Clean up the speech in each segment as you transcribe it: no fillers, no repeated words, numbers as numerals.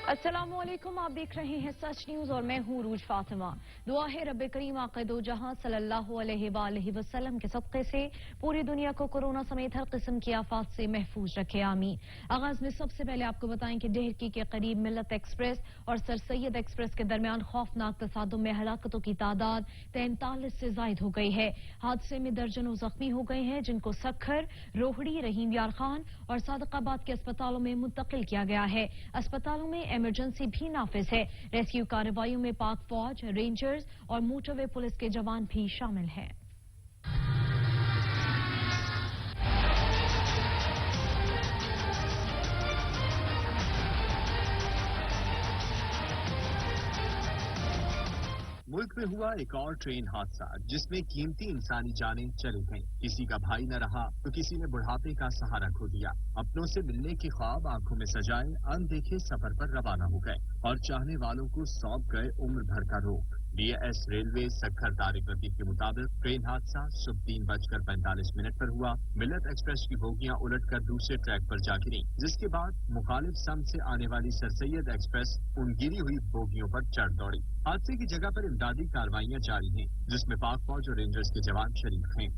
अस्सलाम वालेकुम, आप देख रहे हैं सच न्यूज और मैं हूं रूज फातिमा। दुआ है रब करीम आक़ा दो जहां सल्लल्लाहु अलैहि वसल्लम के सदक़े से पूरी दुनिया को कोरोना समेत हर किस्म की आफात से महफूज रखे, आमीन। आगाज में सबसे पहले आपको बताएं कि डेहरकी के करीब मिल्लत एक्सप्रेस और सर सैयद एक्सप्रेस के दरमियान खौफनाक तसादुम में हलाकतों की तादाद 43 से जायद हो गई है। हादसे में दर्जनों जख्मी हो गए हैं, जिनको सखर, रोहड़ी, रहीम यार खान और सादकाबाद के अस्पतालों में मुंतकिल किया गया है। अस्पतालों में इमरजेंसी भी नाफिज है। रेस्क्यू कार्रवाइयों में पाक फौज, रेंजर्स और मोटरवे पुलिस के जवान भी शामिल हैं। मुल्क में हुआ एक और ट्रेन हादसा जिसमें कीमती इंसानी जानें चली गईं। किसी का भाई न रहा तो किसी ने बुढ़ापे का सहारा खो दिया। अपनों से मिलने के ख्वाब आंखों में सजाए अनदेखे सफर पर रवाना हो गए और चाहने वालों को सौंप गए उम्र भर का रोग। डीएस रेलवे सखर तारिक रतीब के मुताबिक ट्रेन हादसा सुबह 3:45 पर हुआ। मिल्लत एक्सप्रेस की बोगियां उलटकर दूसरे ट्रैक पर जा गिरी, जिसके बाद मुखालिफ सम से आने वाली सर सैयद एक्सप्रेस उन गिरी हुई बोगियों पर चढ़ दौड़ी। हादसे की जगह पर इमदादी कार्रवाइयां जारी हैं, जिसमें पाक फौज और रेंजर्स के जवान शरीक हैं।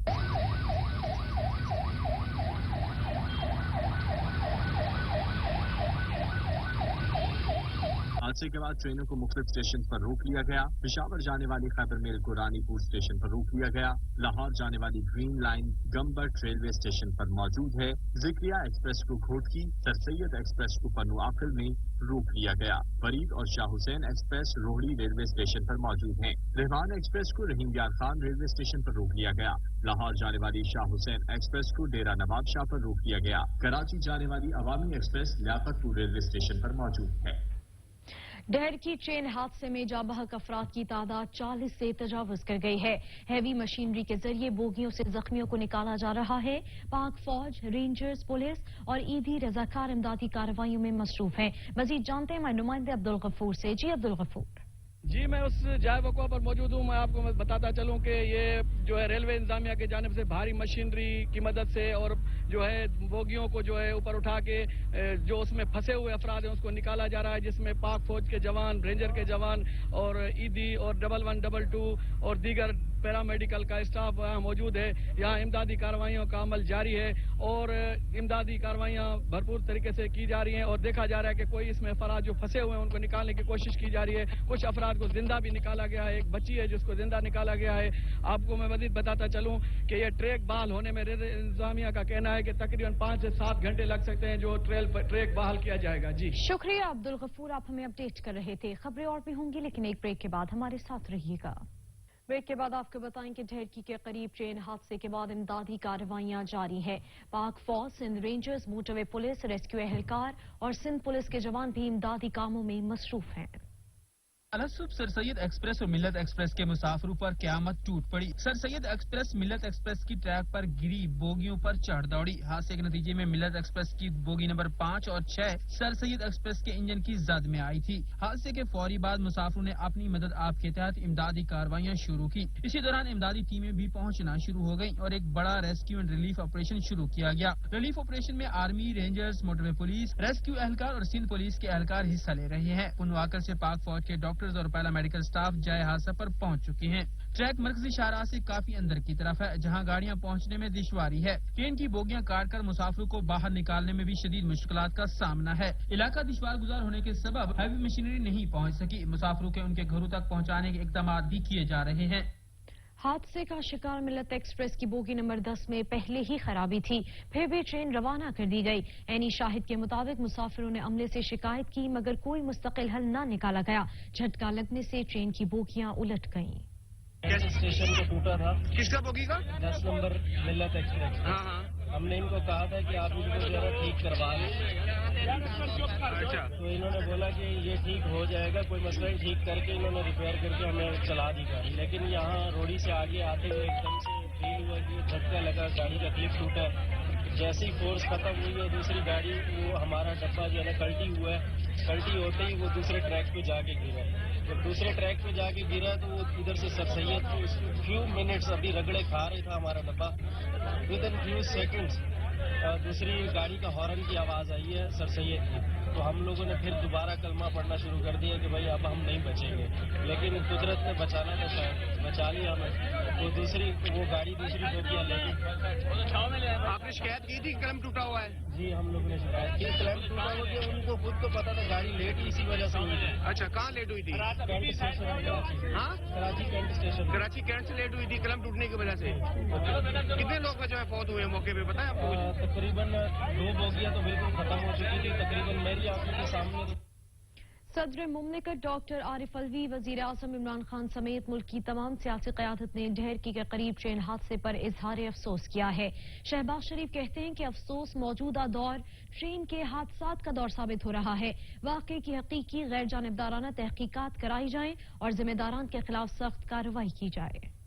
हादसे के बाद ट्रेनों को मुख्तलिफ स्टेशन पर रोक लिया गया। पेशावर जाने वाली खैबर मेल को रानीपुर स्टेशन पर रोक लिया गया। लाहौर जाने वाली ग्रीन लाइन गम्बट रेलवे स्टेशन पर मौजूद है। जिक्रिया एक्सप्रेस को घोटकी, सर सैयद एक्सप्रेस को पन्नू आखिल में रोक लिया गया। फरीद और Shah Hussain express Rohri railway station पर मौजूद है। रहमान एक्सप्रेस को रहीम यार खान रेलवे स्टेशन पर रोक लिया गया। लाहौर जाने वाली शाह हुसैन एक्सप्रेस को डेरा नवाब शाह पर रोक लिया गया। कराची जाने वाली अवामी एक्सप्रेस लियाकतपुर रेलवे स्टेशन पर मौजूद है। डेहरकी ट्रेन हादसे में जाबहक अफराद की तादाद 40 से तजावुज कर गई है। हैवी मशीनरी के जरिए बोगियों से जख्मियों को निकाला जा रहा है। पाक फौज, रेंजर्स, पुलिस और ईदी रजाकार इमदादी कार्रवाइयों में मसरूफ हैं। मजीद जानते हैं हमारे नुमाइंदे अब्दुल गफूर से। जी अब्दुल गफूर। जी, मैं उस जाय वक़्वा पर मौजूद हूँ। मैं आपको बताता चलूँ कि ये जो है रेलवे इंतजामिया की जानिब से भारी मशीनरी की मदद से और जो है बोगियों को जो है ऊपर उठा के जो उसमें फंसे हुए अफराद हैं उसको निकाला जा रहा है, जिसमें पाक फौज के जवान, रेंजर के जवान और ईदी और 1112 और दीगर पैरामेडिकल का स्टाफ यहाँ मौजूद है। यहाँ इमदादी कार्रवाइयों का अमल जारी है और इमदादी कार्रवाइयाँ भरपूर तरीके से की जा रही हैं और देखा जा रहा है कि कोई इसमें अफराद जो फंसे हुए हैं उनको निकालने की कोशिश की जा रही है। कुछ अफराद को जिंदा भी निकाला गया है। एक बच्ची है जिसको जिंदा निकाला गया है। आपको मैं मजीद बताता चलूँ कि ये ट्रैक बहाल होने में रेलवे इंतजामिया का कहना है कि तकरीबन 5 से 7 घंटे लग सकते हैं जो ट्रैक बहाल किया जाएगा। जी शुक्रिया अब्दुल गफूर, आप हमें अपडेट कर रहे थे। खबरें और भी होंगी लेकिन एक ब्रेक के बाद हमारे साथ रहिएगा। ब्रेक के बाद आपको बताएं कि ढेरकी के करीब ट्रेन हादसे के बाद इमदादी कार्रवाइयां जारी है। पाक फौज, Sindh rangers, motorway police, rescue एहलकार और सिंध पुलिस के जवान भी इमदादी कामों में मसरूफ हैं। अलसुब सर सैयद एक्सप्रेस और मिल्लत एक्सप्रेस के मुसाफिरों पर क्यामत टूट पड़ी। सर सैयद एक्सप्रेस मिल्लत एक्सप्रेस की ट्रैक पर गिरी बोगियों पर चढ़ दौड़ी। हादसे के नतीजे में मिल्लत एक्सप्रेस की बोगी नंबर 5 और 6 सर सैयद एक्सप्रेस के इंजन की जद में आई थी। हादसे के फौरी बाद मुसाफिरों ने अपनी मदद आप के तहत इमदादी कार्रवाइयां शुरू की। इसी दौरान इमदादी टीमें भी पहुंचना शुरू हो गयी और एक बड़ा रेस्क्यू एंड रिलीफ ऑपरेशन शुरू किया गया। रिलीफ ऑपरेशन में army, rangers, motorway police, rescue एहलकार और सिंध पुलिस के एहलकार हिस्सा ले रहे हैं। पुनवाकर से पाक फौज के डॉक्टर्स और पैरा मेडिकल स्टाफ जाए हादसा पर पहुंच चुके हैं। ट्रैक मरकजी शाहराह से काफी अंदर की तरफ है, जहां गाड़ियां पहुंचने में दुश्वारी है। ट्रेन की बोगियां काटकर मुसाफिरों को बाहर निकालने में भी शदीद मुश्किलात का सामना है। इलाका दुश्वार गुजार होने के सबब हैवी मशीनरी नहीं पहुंच सकी। मुसाफिरों के उनके घरों तक पहुंचाने के इकदाम भी किए जा रहे हैं। हादसे का शिकार मिल्लत एक्सप्रेस की बोगी नंबर 10 में पहले ही खराबी थी, फिर भी ट्रेन रवाना कर दी गई। एनी शाहिद के मुताबिक मुसाफिरों ने अमले से शिकायत की मगर कोई मुस्तकिल हल न निकाला गया। झटका लगने से ट्रेन की बोगियां उलट गईं। स्टेशन को टूटा था। किसका बोगी का? 10 नंबर मिल्लत एक्सप्रेस। हाँ। हमने इनको कहा था कि आप इनको जरा ठीक करवा लें। अच्छा। तो इन्होंने बोला कि ये ठीक हो जाएगा, कोई मसला नहीं। ठीक करके इन्होंने रिपेयर करके हमें चला दी गाड़ी। लेकिन यहाँ रोडी से आगे आते हुए एकदम से फील हुआ कि झटका लगा, गाड़ी का क्लिप टूटा। जैसे ही फोर्स खत्म हुई है दूसरी गाड़ी, वो हमारा डब्बा जो है कल्टी हुआ है। कल्टी होते ही वो दूसरे ट्रैक पे जाके गिरा। जब दूसरे ट्रैक पे जाके गिरा तो वो इधर से सर सैयद फ्यू मिनट्स अभी रगड़े खा रही था हमारा डब्बा। विद इन फ्यू सेकेंड्स दूसरी गाड़ी का हॉर्न की आवाज आई है सर सैयद की। تو ہم لوگوں نے پھر دوبارہ کلمہ پڑھنا شروع کر دیا کہ بھائی اب ہم نہیں بچیں گے، لیکن قدرت نے بچانا تھا، شاید بچا لیا ہمیں، وہ گاڑی دوسری بوگیاں لے گئی۔ آپ نے شکایت کی تھی کہ کلم ٹوٹا ہوا ہے؟ جی ہم لوگوں نے شکایت کی، کلم ٹوٹا ہو گیا، ان کو خود تو پتا تھا، گاڑی لیٹ ہی اسی وجہ سے ہوئی تھی۔ اچھا، کہاں لیٹ ہوئی تھی؟ Cantt station Karachi. ہاں، Karachi cantt station. Karachi cantt سے لیٹ ہوئی تھی کلم ٹوٹنے کی وجہ سے۔ کتنے لوگ جو ہے فوت ہوئے موقع پہ، پتا ہے آپ کو؟ تقریباً 2 بوگیاں تو بالکل ختم ہو چکی تھی، تقریباً میری آنکھوں کے سامنے تو۔ صدر مملکت ڈاکٹر عارف الوی، وزیر اعظم عمران خان سمیت ملک کی تمام سیاسی قیادت نے ڈھیرکی کے قریب ٹرین حادثے پر اظہار افسوس کیا ہے۔ شہباز شریف کہتے ہیں کہ افسوس موجودہ دور ٹرین کے حادثات کا دور ثابت ہو رہا ہے۔ واقعے کی حقیقی غیر جانبدارانہ تحقیقات کرائی جائیں اور ذمہ داران کے خلاف سخت کارروائی کی جائے۔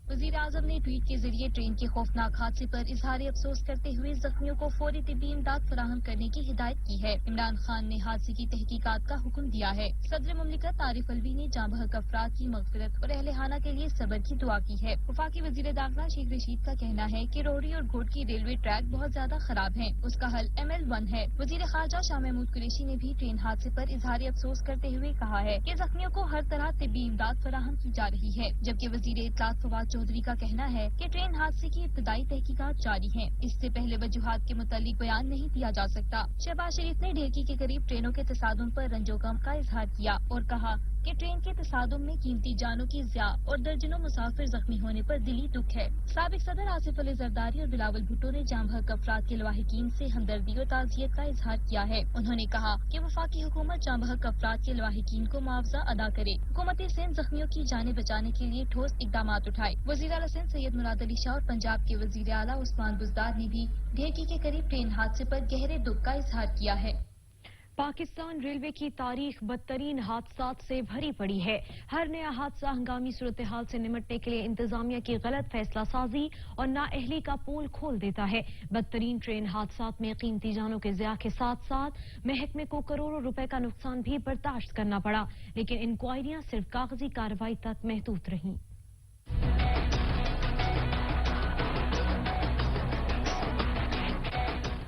وزیر اعظم نے ٹویٹ کے ذریعے ٹرین کے خوفناک حادثے پر اظہار افسوس کرتے ہوئے زخمیوں کو فوری طبی امداد فراہم کرنے کی ہدایت کی ہے۔ عمران خان نے حادثے کی تحقیقات کا حکم دیا ہے۔ صدر مملکت عارف الوی نے جاں بحق افراد کی مغفرت اور اہل خانہ کے لیے صبر کی دعا کی ہے۔ وفاقی وزیر داخلہ شیخ رشید کا کہنا ہے کہ روہڑی اور گھوٹکی ریلوے ٹریک بہت زیادہ خراب ہیں، اس کا حل ML1 ہے۔ وزیر خارجہ شاہ محمود قریشی نے بھی ٹرین حادثے پر اظہار افسوس کرتے ہوئے کہا ہے کہ زخمیوں کو ہر طرح طبی امداد فراہم کی جا رہی ہے، جبکہ وزیر اطلاعات فواد چودھری کا کہنا ہے کہ ٹرین حادثے کی ابتدائی تحقیقات جاری ہیں، اس سے پہلے وجوہات کے متعلق بیان نہیں دیا جا سکتا۔ شہباز شریف نے ڈھیرکی کے قریب ٹرینوں کے تصادم پر رنج و غم کا اظہار کیا اور کہا کہ ٹرین کے تصادم میں قیمتی جانوں کی ضیاع اور درجنوں مسافر زخمی ہونے پر دلی دکھ ہے۔ سابق صدر آصف علی زرداری اور بلاول بھٹو نے جاں بحق افراد کے لواحقین سے ہمدردی اور تعزیت کا اظہار کیا ہے۔ انہوں نے کہا کہ وفاقی حکومت جاں بحق افراد کے لواحقین کو معاوضہ ادا کرے، حکومت سندھ زخمیوں کی جانیں بچانے کے لیے ٹھوس اقدامات اٹھائے۔ وزیر اعلیٰ سندھ سید مراد علی شاہ اور پنجاب کے وزیر اعلیٰ عثمان بزدار نے بھی ڈھیرکی کے قریب ٹرین حادثے پر گہرے دکھ کا اظہار کیا ہے۔ پاکستان ریلوے کی تاریخ بدترین حادثات سے بھری پڑی ہے۔ ہر نیا حادثہ ہنگامی صورتحال سے نمٹنے کے لیے انتظامیہ کی غلط فیصلہ سازی اور نااہلی کا پول کھول دیتا ہے۔ بدترین ٹرین حادثات میں قیمتی جانوں کے ضیاع کے ساتھ ساتھ محکمے کو کروڑوں روپے کا نقصان بھی برداشت کرنا پڑا، لیکن انکوائریاں صرف کاغذی کارروائی تک محدود رہیں۔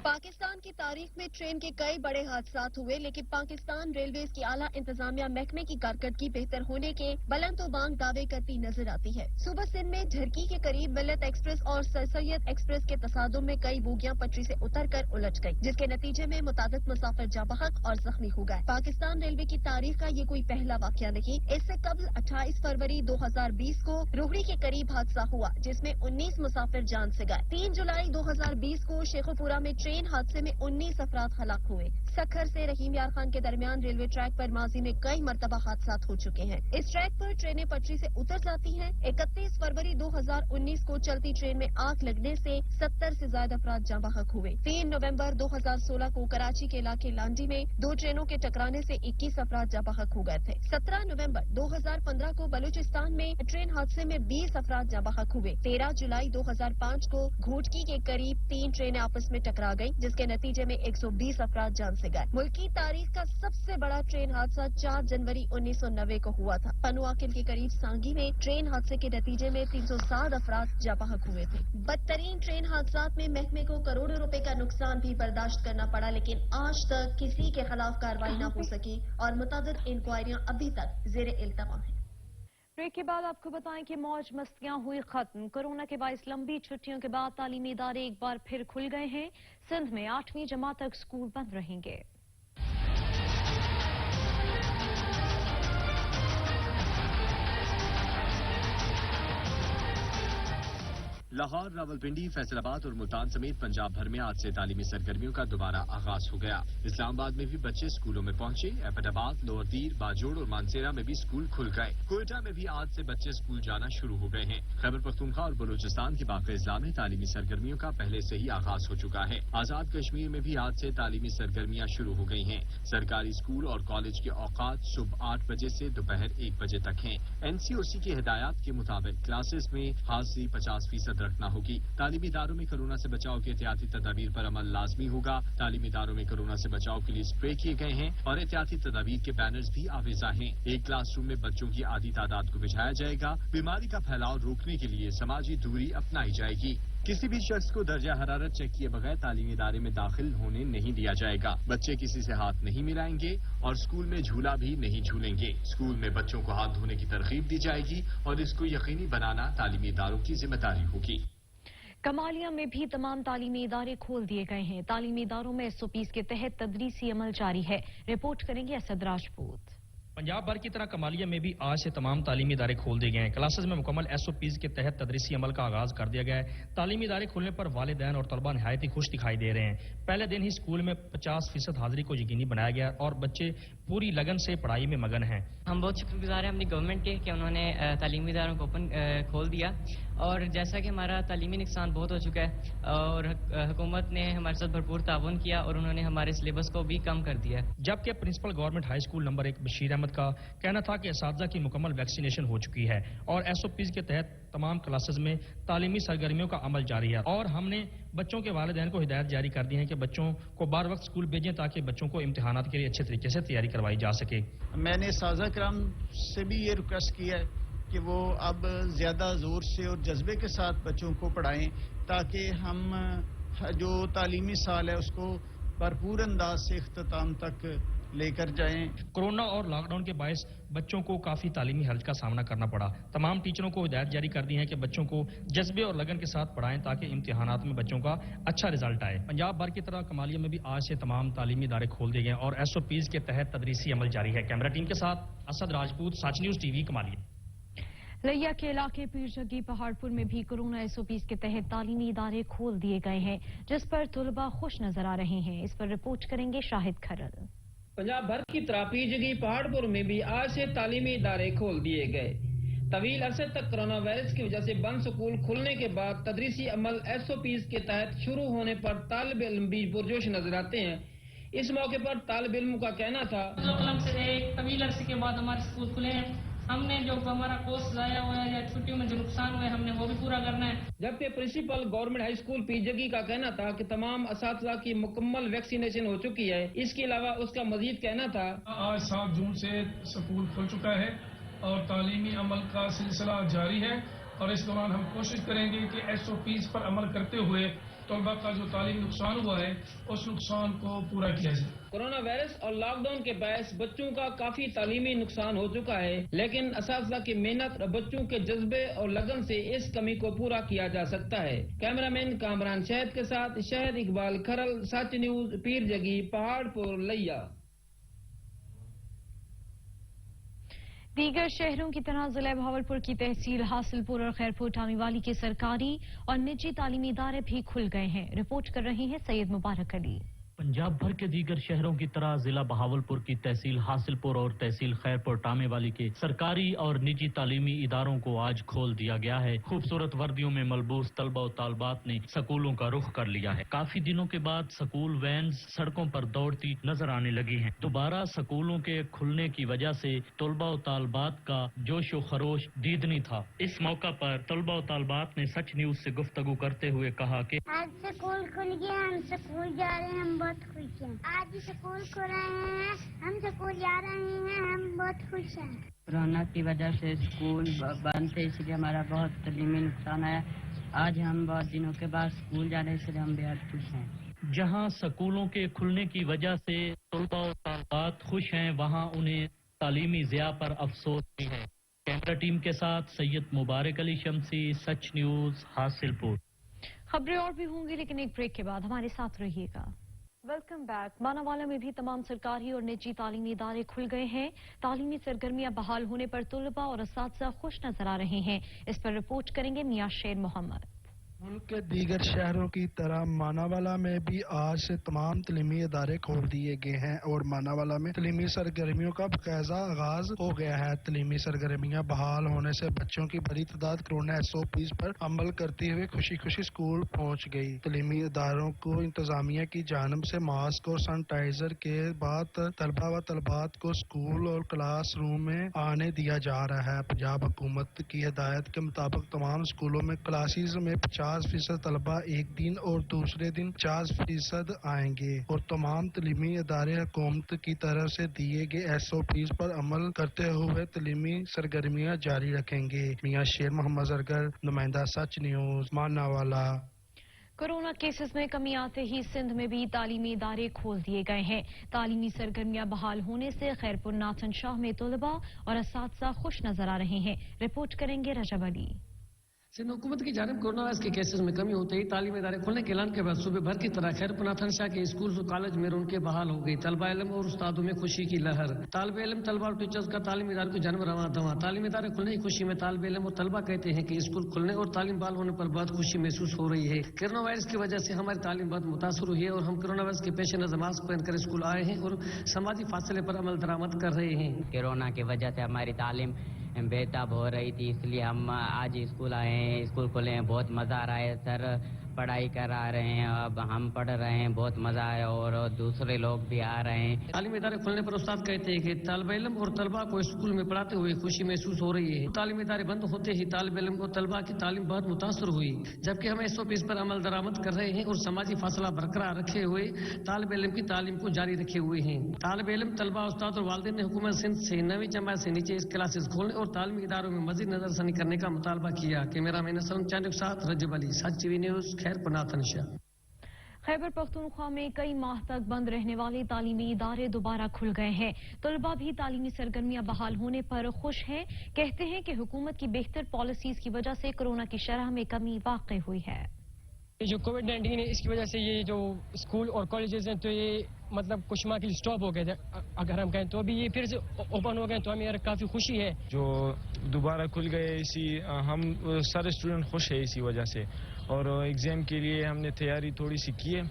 پاکستان کی تاریخ میں ٹرین کے کئی بڑے حادثات ہوئے، لیکن پاکستان ریلویز کی اعلیٰ انتظامیہ محکمے کی کارکردگی بہتر ہونے کے بلند و بانگ دعوے کرتی نظر آتی ہے۔ صوبہ سندھ میں ڈھرکی کے قریب ملت ایکسپریس اور سر سید ایکسپریس کے تصادم میں کئی بوگیاں پٹری سے اتر کر الجھ گئی، جس کے نتیجے میں متعدد مسافر جاں بحق اور زخمی ہو گئے۔ پاکستان ریلوے کی تاریخ کا یہ کوئی پہلا واقعہ نہیں۔ اس سے قبل 28 فروری 2020 کو روہڑی کے قریب حادثہ ہوا، جس میں 19 مسافر جان سے گئے۔ 3 جولائی 2020 کو شیخوپورہ میں ٹرین حادثے میں 19 افراد ہلاک ہوئے۔ سکھر سے رحیم یار خان کے درمیان ریلوے ٹریک پر ماضی میں کئی مرتبہ حادثات ہو چکے ہیں۔ اس ٹریک پر ٹرینیں پٹری سے اتر جاتی ہیں۔ 31 فروری 2019 کو چلتی ٹرین میں آگ لگنے سے 70 سے زائد افراد جاں بحق ہوئے۔ 3 نومبر 2016 کو کراچی کے علاقے لانڈی میں 2 ٹرینوں کے ٹکرانے سے 21 افراد جاں بحق ہو گئے تھے۔ 17 نومبر 2015 کو بلوچستان میں ٹرین حادثے میں 20 افراد جاں بحق ہوئے۔ 13 جولائی 2005 کو گھوٹکی کے قریب 3 ٹرینیں آپس میں ٹکرا گئیں، جس کے نتیجے میں 120 افراد جان سے گئے۔ ملک کی تاریخ کا سب سے بڑا ٹرین حادثہ 4 جنوری 1990 کو ہوا تھا۔ پنواکل کے قریب سانگی میں ٹرین حادثے کے نتیجے میں 360 افراد جاں بحق ہوئے تھے۔ بدترین ٹرین حادثات میں محکمے کو کروڑوں روپے کا نقصان بھی برداشت کرنا پڑا، لیکن آج تک کسی کے خلاف کارروائی نہ ہو سکی اور متعدد انکوائریاں ابھی تک زیر التوا ہیں۔ بریک کے بعد آپ کو بتائیں کہ موج مستیاں ہوئی ختم۔ کورونا کے باعث لمبی چھٹیوں کے بعد تعلیمی ادارے ایک بار پھر کھل گئے ہیں۔ سندھ میں 8ویں جماعت تک اسکول بند رہیں گے۔ لاہور، راولپنڈی، فیصل آباد اور ملتان سمیت پنجاب بھر میں آج سے تعلیمی سرگرمیوں کا دوبارہ آغاز ہو گیا۔ اسلام آباد میں بھی بچے اسکولوں میں پہنچے۔ ایبٹ آباد، لوور دیر، باجوڑ اور مانسیرا میں بھی اسکول کھل گئے۔ کوئٹہ میں بھی آج سے بچے اسکول جانا شروع ہو گئے ہیں۔ خیبر پختونخوا اور بلوچستان کے باقی اضلاع میں تعلیمی سرگرمیوں کا پہلے سے ہی آغاز ہو چکا ہے۔ آزاد کشمیر میں بھی آج سے تعلیمی سرگرمیاں شروع ہو گئی ہیں۔ سرکاری اسکول اور کالج کے اوقات صبح 8 بجے سے دوپہر 1 بجے تک ہیں۔ NCOC کی ہدایات کے مطابق کلاسز میں حاضری 50% رکھنا ہوگی۔ تعلیمی اداروں میں کورونا سے بچاؤ کے احتیاطی تدابیر پر عمل لازمی ہوگا۔ تعلیمی اداروں میں کورونا سے بچاؤ کے لیے اسپرے کیے گئے ہیں اور احتیاطی تدابیر کے بینرز بھی آویزاں ہیں۔ ایک کلاس روم میں بچوں کی آدھی تعداد کو بٹھایا جائے گا۔ بیماری کا پھیلاؤ روکنے کے لیے سماجی دوری اپنائی جائے گی۔ किसी भी शख्स को दर्जा हरारत चेक किए बगैर तालीमी इदारे में दाखिल होने नहीं दिया जाएगा। बच्चे किसी से हाथ नहीं मिलाएंगे और स्कूल में झूला भी नहीं झूलेंगे। स्कूल में बच्चों को हाथ धोने की तरगीब दी जाएगी और इसको यकीनी बनाना तालीमी इदारों की जिम्मेदारी होगी। कमालिया में भी तमाम तालीमी इदारे खोल दिए गए हैं। तालीमी इदारों में SOPs के तहत तदरीसी अमल जारी है। रिपोर्ट करेंगे असद राजपूत। पंजाब भर की तरह कमालिया में भी आज से तमाम तालीमी इदारे खोल दिए गए हैं। क्लासेस में मुकम्मल SOPs के तहत तदरीसी अमल का आगाज कर दिया गया है। तालीमी इदारे खुलने पर वालिदैन और तलबा नहायत ही खुश दिखाई दे रहे हैं। पहले दिन ही स्कूल में 50% हाजिरी को यकीनी बनाया गया और बच्चे पूरी लगन से पढ़ाई में मगन हैं। हम बहुत शुक्रगुजार हैं अपनी गवर्नमेंट के कि उन्होंने तालीमी इदारों को खोल दिया और जैसा कि हमारा तालीमी नुकसान बहुत हो चुका है और हुकूमत ने हमारे साथ भरपूर ताउन किया और उन्होंने हमारे सिलेबस को भी कम कर दिया। जबकि principal government high school number 1 Bashir Ahmed का कहना था कि असातिज़ा की मुकम्मल वैक्सीनेशन हो चुकी है और SOPs के तहत तमाम क्लासेस में तालीमी सरगर्मियों का अमल जारी है और हमने बच्चों के वालिदैन को हिदायत जारी कर दी है कि बच्चों को बार वक्त स्कूल भेजें ताकि बच्चों को इम्तिहानात के लिए अच्छे तरीके से तैयारी करवाई जा सके। मैंने साझा कराम से भी ये रिक्वेस्ट किया है कि वो अब ज़्यादा ज़ोर से और जज्बे के साथ बच्चों को पढ़ाएं ताकि हम जो तालीमी साल है उसको भरपूर अंदाज से इख्तिताम तक लेकर जाएं। कोरोना और लॉकडाउन के बायस बच्चों को काफी तालीमी हर्ज का सामना करना पड़ा। तमाम टीचरों को हिदायत जारी कर दी है कि बच्चों को जज्बे और लगन के साथ पढ़ाएं ताकि इम्तिहानात में बच्चों का अच्छा रिजल्ट आए। पंजाब भर की तरह कमालिया में भी आज से तमाम तालीमी इदारे खोल दिए गए और SOPs के तहत तदरीसी अमल जारी है। कैमरा टीम के साथ असद राजपूत, सच न्यूज TV, कमालिया। लिया के इलाके पीरजगी पहाड़पुर में भी कोरोना SOPs के तहत तालीमी इदारे खोल दिए गए हैं, जिस पर तलबा खुश नजर आ रहे हैं। इस पर रिपोर्ट करेंगे शाहिद खरल। पंजाब भर की तरह पीरजगी पहाड़पुर में भी आज से तालीमी इदारे खोल दिए गए। तवील अरसे तक कोरोना वायरस की वजह से बंद स्कूल खुलने के बाद तदरीसी अमल SOPs के तहत शुरू होने पर तालिब इल्म भी पुरजोश नजर आते हैं। इस मौके पर तालिब इल्म का कहना था, तवील अरसे के बाद हमारे स्कूल खुले हैं, हमने जो हमारा कोर्स जाया हुआ है या छुट्टियों में जो नुकसान हुआ है हमने वो भी पूरा करना है। जबकि प्रिंसिपल गवर्नमेंट हाई स्कूल पीरजगी का कहना था कि तमाम असातिज़ा की मुकम्मल वैक्सीनेशन हो चुकी है। इसके अलावा उसका मजीद कहना था, आज 7 जून से स्कूल खुल चुका है और तालीमी अमल का सिलसिला जारी है और इस दौरान हम कोशिश करेंगे कि SOPs पर अमल करते हुए तलबा का जो तालीमी नुकसान हुआ है उस नुकसान को पूरा किया जाए। कोरोना वायरस और लॉकडाउन के बायस बच्चों का काफी तालीमी नुकसान हो चुका है, लेकिन असातिज़ा की मेहनत और बच्चों के जज्बे और लगन से इस कमी को पूरा किया जा सकता है। कैमरामैन कामरान शहद के साथ शहद इकबाल खरल, सच न्यूज, पीरजगी पहाड़पुर, लिया। दीगर शहरों की तरह जिला भावलपुर की तहसील हासिलपुर और खैरपुर टामीवाली के सरकारी और निजी तालीमी इदारे भी खुल गए हैं। रिपोर्ट कर रहे हैं सैयद मुबारक अली। पंजाब भर के दीगर शहरों की तरह जिला बहावलपुर की तहसील हासिलपुर और तहसील खैरपुर टामेवाली के सरकारी और निजी तालीमी इदारों को आज खोल दिया गया है। खूबसूरत वर्दियों में मलबूस तलबा और तालबात ने स्कूलों का रुख कर लिया है। काफी दिनों के बाद स्कूल वैन सड़कों पर दौड़ती नजर आने लगी हैं। दोबारा स्कूलों के खुलने की वजह से तलबा और तालबात का जोश व खरोश दीदनी था। इस मौका पर तलबा और तालबात ने सच न्यूज से गुफ्तगू करते हुए कहा कि आज स्कूल खुल गया, हम स्कूल जा रहे हैं, हम बहुत खुश हैं। आज स्कूल खुल रहे हैं, हम स्कूल जा रहे हैं, हम बहुत खुश हैं। कोरोना की वजह से स्कूल बंद थे, इसलिए हमारा बहुत तालीमी नुकसान आया। आज हम बहुत दिनों के बाद स्कूल जा रहे हैं, इसलिए हम बेहद खुश हैं। जहां स्कूलों के खुलने की वजह से तलबा और तालबात खुश हैं, वहां उन्हें तालीमी ज़िया पर अफसोस भी है। कैमरा टीम के साथ सैयद मुबारक अली शमसी, सच न्यूज, हासिलपुर। खबरें और भी होंगी, लेकिन एक ब्रेक के बाद हमारे साथ रहिएगा। Welcome back. मानावाला में भी तमाम सरकारी और निजी तालीमी इदारे खुल गए हैं। तालीमी सरगर्मियां बहाल होने पर तलबा और असातिज़ा खुश नजर आ रहे हैं। इस पर रिपोर्ट करेंगे मियां शेर मोहम्मद। मुल्क के दीगर शहरों की तरह मानावाला में भी आज से तमाम तलीमी इदारे खोल दिए गए हैं और मानावाला में तलीमी सरगर्मियों का बाकायदा आगाज हो गया है। तलीमी सरगर्मियां बहाल होने से बच्चों की बड़ी तादाद कोरोना SOPs पर अमल करते हुए खुशी खुशी स्कूल पहुंच गई। तलीमी इदारों को इंतजामिया की जानब से मास्क और सैनिटाइजर के बाद तलबा व तलबात को स्कूल और क्लास रूम में आने दिया जा रहा है। पंजाब हुकूमत की हिदायत के मुताबिक तमाम स्कूलों में क्लासेज में 50% तलबा एक दिन और दूसरे दिन 50% आएंगे और तमाम तलीमी इदारे हुकूमत की तरफ से दिए गए SOPs पर अमल करते हुए तलीमी सरगर्मियां जारी रखेंगे। मियां शेर मोहम्मद जरगर, नुमाइंदा सच न्यूज, मानावाला। कोरोना केसेस में कमी आते ही सिंध में भी तालीमी इदारे खोल दिए गए हैं। तालीमी सरगर्मियां बहाल होने से खैरपुर नाथन शाह में तलबा और असातिज़ा खुश नजर आ रहे हैं। रिपोर्ट करेंगे रजब अली। सिंध हुकूमत की जानिब कोरोना वायरस के केसेस में कमी होते ही तालीमी इदारे खोलने के ऐलान के बाद सूबे भर की तरह खैरपुर नाथन शाह के स्कूल और कॉलेज में रौनकें बहाल हो गई। तलबा इल्म और उस्तादों में खुशी की लहर। तालिब इल्म, तलबा और टीचर्स का तालीमी इदारे को जानब रवां दवा। तालीमी इदारे खुलने की खुशी में तालिब इल्म और तलबा कहते हैं कि स्कूल खुलने और तालीम बहाल होने पर बहुत खुशी महसूस हो रही है। कोरोना वायरस की वजह से हमारी तालीम बहुत मुतासर हुई है और हम कोरोना वायरस के पेश नजर मास्क पहनकर स्कूल आए हैं और समाजी फासले पर अमल दरामद कर रहे हैं। कोरोना की वजह से हमारी तालीम बेताब हो रही थी, इसलिए हम आज स्कूल आए हैं। स्कूल खुले हैं, बहुत मज़ा आ रहा है। सर पढ़ाई करा रहे हैं, अब हम पढ़ रहे हैं, बहुत मज़ा आया और दूसरे लोग भी आ रहे हैं। तालीमी इदारे खुलने पर उस्ताद कहते हैं कि तालिब इल्म और तलबा को स्कूल में पढ़ाते हुए खुशी महसूस हो रही है। तालीमी इदारे बंद होते ही तालिब इल्म और तलबा की तालीम बहुत मुतासर हुई, जबकि हम SOPs पर अमल दरामद कर रहे हैं और समाजी फासला बरकरार रखे हुए तालिब इल्म की तालीम को जारी रखे हुए हैं। तालिब इल्म, तलबा, उस्ताद और वालिदैन ने हुकूमत सिंध से 9वीं जमात से नीचे इस क्लासेस खोलने और तालीमी इदारों में मजीद नजरसानी करने का मुतालबा किया। कैमरामैन हसन चैनल के साथ रजब अली, सच TV news, Khairpur Nathan Shah. Khyber Pakhtunkhwa में कई माह तक बंद रहने वाले तालीमी इदारे दोबारा खुल गए हैं। तलबा भी तालीमी सरगर्मियां बहाल होने पर खुश हैं। कहते हैं कि हुकूमत की बेहतर पॉलिसीज की वजह से कोरोना की शरह में कमी वाक़ई हुई है। ये जो कोविड-19 है, इसकी वजह से ये जो स्कूल और कॉलेजेस हैं तो ये मतलब कुछ माह के लिए स्टॉप हो गए थे, अगर हम कहें तो अभी ये फिर से ओपन हो गए तो हमें यार काफ़ी खुशी है जो दोबारा खुल गए। इसी हम सारे स्टूडेंट खुश है इसी वजह से, और एग्ज़ाम के लिए हमने तैयारी थोड़ी सी की है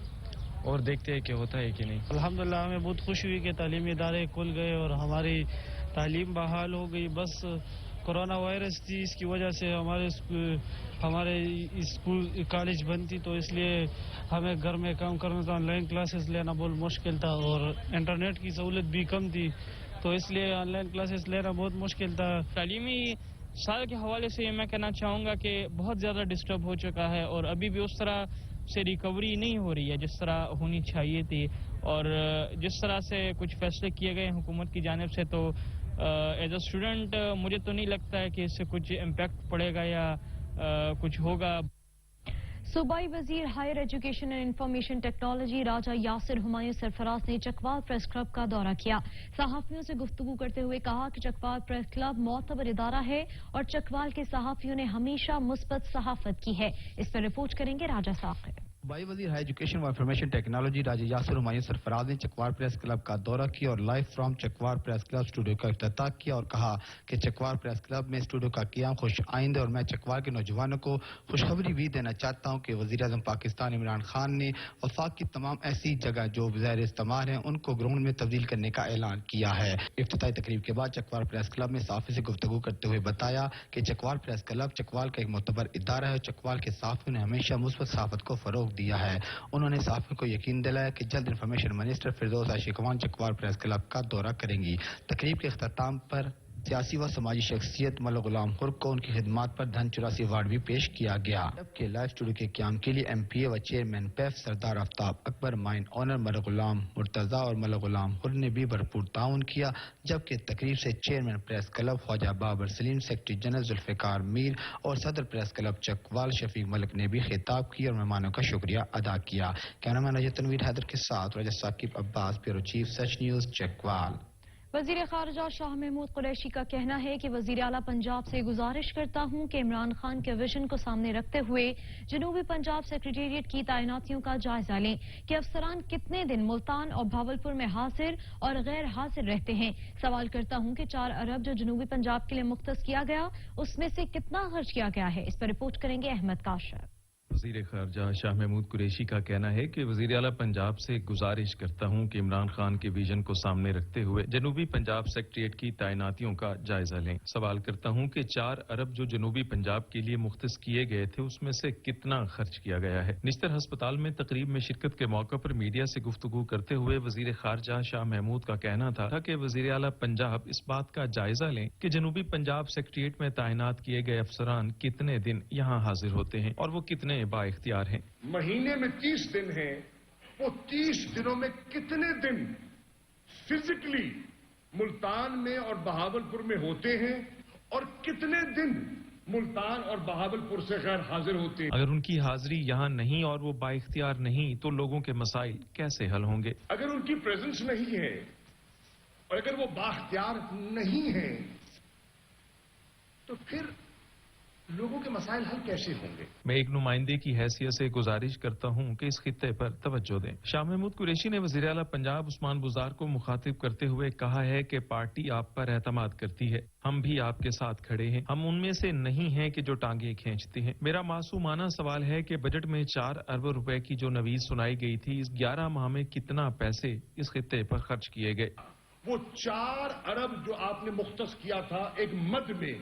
और देखते हैं कि होता है कि नहीं। अल्हम्दुलिल्लाह हमें बहुत खुशी हुई कि तालीमी इदारे खुल गए और हमारी तालीम बहाल हो गई। बस कोरोना वायरस थी, इसकी वजह से हमारे स्कूल कॉलेज बंद थी, तो इसलिए हमें घर में काम करना था। ऑनलाइन क्लासेस लेना बहुत मुश्किल था और इंटरनेट की सहूलत भी कम थी, तो इसलिए ऑनलाइन क्लासेस लेना बहुत मुश्किल था। तालीमी साल के हवाले से मैं कहना चाहूँगा कि बहुत ज़्यादा डिस्टर्ब हो चुका है और अभी भी उस तरह से रिकवरी नहीं हो रही है जिस तरह होनी चाहिए थी। और जिस तरह से कुछ फैसले किए गए हुकूमत की जानिब से, तो एज अ स्टूडेंट मुझे तो नहीं लगता है कि इससे कुछ इम्पैक्ट पड़ेगा या कुछ होगा। सूबाई वजीर higher education and information technology Raja Yasir Humayun Sarfaraz ने चकवाल प्रेस क्लब का दौरा किया। सहाफियों से गुफ्तगू करते हुए कहा कि चकवाल प्रेस क्लब मोतबर इदारा है और चकवाल के सहाफियों ने हमेशा मुस्बत सहाफत की है। इस पर रिपोर्ट करेंगे राजा साकिब। सूबाई वजीर हाई एजुकेशन व इंफॉर्मेशन टेक्नोलॉजी राजा यासिर हुमायूं सरफराज ने चकवार प्रेस क्लब का दौरा किया और live from Chakwar press club studio का इफ्तिताह किया और कहा कि चकवार प्रेस क्लब में स्टूडियो का क़याम खुश आइंद और मैं चकवार के नौजवानों को खुशखबरी भी देना चाहता हूँ कि वज़ीर आज़म पाकिस्तान इमरान खान ने वफाक की तमाम ऐसी जगह जो ज़ैर इस्तेमाल हैं उनको ग्राउंड में तब्दील करने का ऐलान किया है। इफ्तिताही तकरीब के बाद चकवार प्रेस क्लब में सहाफ़ी से गुफ्तगू करते हुए बताया कि चकवार प्रेस क्लब चकवाल का एक मोतबर इदारा है और चकवाल के सहाफ़ियों ने हमेशा मुस्बत सहाफ़त को फ़रोग़ दिया है। उन्होंने सहाफ़ियों को यकीन दिलाया कि जल्द इंफॉर्मेशन मिनिस्टर फिरदौस आशिकवान चकवार प्रेस क्लब का दौरा करेंगी। तकरीब के इख्तिताम पर सियासी व समाजी शख्सियत मलक गुलाम खुर्क को उनकी खिदमात पर धन 84 अवार्ड भी पेश किया गया। जबकि लाइव स्टूडियो के क़याम के लिए MPA व चेयरमैन पैफ सरदार आफ्ताब अकबर, माइन ऑनर मलक गुलाम मुर्तज़ा और मलक गुलाम खुर्क ने भी भरपूर ताउन किया। जबकि तकरीब से chairman press club Khwaja Babar Saleem, secretary general Zulfiqar Mir और सदर प्रेस क्लब चकवाल शफीक मलिक ने भी खिताब किया और मेहमानों का शुक्रिया अदा किया। कैमरामैन रजत तनवीर हैदर के साथ रजत साकिब अब्बास, ब्यूरो चीफ, सच न्यूज़, चकवाल। वजीर खारजा शाह महमूद कुरैशी का कहना है कि वजीर आला पंजाब से गुजारिश करता हूं कि इमरान खान के विजन को सामने रखते हुए जनूबी पंजाब सेक्रेटेरिएट की तैनातियों का जायजा लें कि अफसरान कितने दिन मुल्तान और भावलपुर में हाजिर और गैर हाजिर रहते हैं। सवाल करता हूं कि 4 अरब जो जनूबी पंजाब के लिए मुख्तस किया गया उसमें से कितना खर्च किया गया है। इस पर रिपोर्ट करेंगे अहमद काशर। वज़ीर ख़ारजा शाह महमूद कुरैशी का कहना है कि वज़ीर आला पंजाब से गुजारिश करता हूँ कि इमरान खान के विजन को सामने रखते हुए जनूबी पंजाब सेक्रेटेरिएट की तैनातियों का जायजा लें। सवाल करता हूँ कि 4 अरब जो जनूबी पंजाब के लिए मुख्तस किए गए थे उसमें से कितना खर्च किया गया है। निश्तर हस्पताल में तकरीब में शिरकत के मौके पर मीडिया से गुफ्तगू करते हुए वज़ीर ख़ारजा शाह महमूद का कहना था कि वज़ीर आला पंजाब इस बात का जायजा लें कि जनूबी पंजाब सेक्रेटेरिएट में तैनात किए गए अफसरान कितने दिन यहाँ हाजिर होते हैं और वो कितने बाइख्तियार हैं। महीने में 30 दिन हैं, वो 30 दिनों में कितने दिन फिजिकली मुल्तान में और बहावलपुर में होते हैं और कितने दिन मुल्तान और बहावलपुर से गैर हाजिर होते हैं। अगर उनकी हाजिरी यहाँ नहीं और वो बाइख्तियार नहीं तो लोगों के मसाइल कैसे हल होंगे? अगर उनकी प्रेजेंस नहीं है और अगर वो बाख्तियार नहीं है तो फिर लोगों के मसाइल हल कैसे होंगे? मैं एक नुमाइंदे की हैसियत से गुजारिश करता हूँ कि इस खित्ते पर तवज्जो दें। शाह महमूद कुरैशी ने वज़ीर आला पंजाब उस्मान बुज़दार को मुखातिब करते हुए कहा है कि पार्टी आप पर एतमाद करती है, हम भी आपके साथ खड़े हैं, हम उनमें से नहीं हैं कि जो टांगे खींचते हैं। मेरा मासूमाना सवाल है कि बजट में 4 अरब रुपए की जो नवीज सुनाई गई थी, इस 11 माह में कितना पैसे इस खित्ते पर खर्च किए गए? वो 4 अरब जो आपने मुख्तस किया था एक मद में।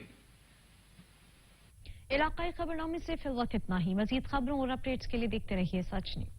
इलाकाई खबरनामे से फिलहाल इतना ही। मजीद खबरों और अपडेट्स के लिए देखते रहिए सच न्यूज़।